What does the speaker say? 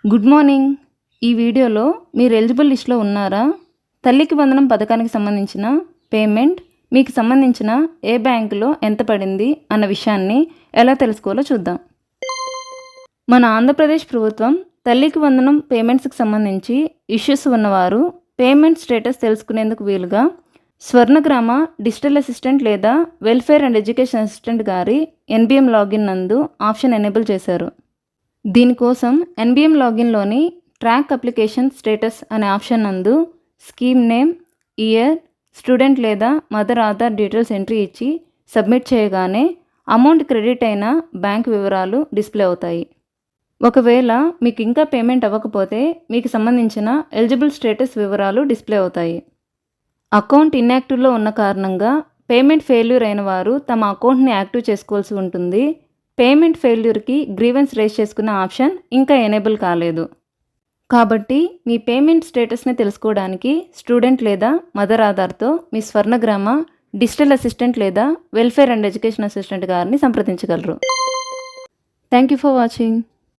Good morning. ఈ వీడియోలో మీరు ఎలిజిబుల్ లిస్ట్లో ఉన్నారా? తల్లికి వందనం పథకానికి సంబంధించిన పేమెంట్ మీకు సంబంధించిన ఏ బ్యాంకులో ఎంత పడింది అన్న విషయాన్ని ఎలా తెలుసుకోవాలో చూద్దాం. మన ఆంధ్రప్రదేశ్ ప్రభుత్వం తల్లికి వందనం పేమెంట్స్కి సంబంధించి ఇష్యూస్ ఉన్నవారు పేమెంట్ స్టేటస్ తెలుసుకునేందుకు వీలుగా స్వర్ణగ్రామ డిజిటల్ అసిస్టెంట్ లేదా వెల్ఫేర్ అండ్ ఎడ్యుకేషన్ అసిస్టెంట్ గారి ఎన్బిఎం లాగిన్ నందు ఆప్షన్ ఎనేబుల్ చేశారు. దీనికోసం ఎన్బిఎం లాగిన్లోని ట్రాక్ అప్లికేషన్ స్టేటస్ అనే ఆప్షన్ నందు స్కీమ్ నేమ్, ఇయర్, స్టూడెంట్ లేదా మదర్ ఆధార్ డీటెయిల్స్ ఎంట్రీ ఇచ్చి సబ్మిట్ చేయగానే అమౌంట్ క్రెడిట్ అయిన బ్యాంక్ వివరాలు డిస్ప్లే అవుతాయి. ఒకవేళ మీకు ఇంకా పేమెంట్ అవ్వకపోతే మీకు సంబంధించిన ఎలిజిబుల్ స్టేటస్ వివరాలు డిస్ప్లే అవుతాయి. అకౌంట్ ఇన్యాక్టివ్లో ఉన్న కారణంగా పేమెంట్ ఫెయిల్యూర్ అయిన వారు తమ అకౌంట్ని యాక్టివ్ చేసుకోవాల్సి ఉంటుంది. పేమెంట్ ఫెయిల్యూర్కి గ్రీవెన్స్ రేస్ చేసుకునే ఆప్షన్ ఇంకా ఎనేబుల్ కాలేదు. కాబట్టి మీ పేమెంట్ స్టేటస్ని తెలుసుకోవడానికి స్టూడెంట్ లేదా మదర్ ఆధార్తో మీ స్వర్ణగ్రామ డిజిటల్ అసిస్టెంట్ లేదా వెల్ఫేర్ అండ్ ఎడ్యుకేషన్ అసిస్టెంట్ గారిని సంప్రదించగలరు. Thank you for watching.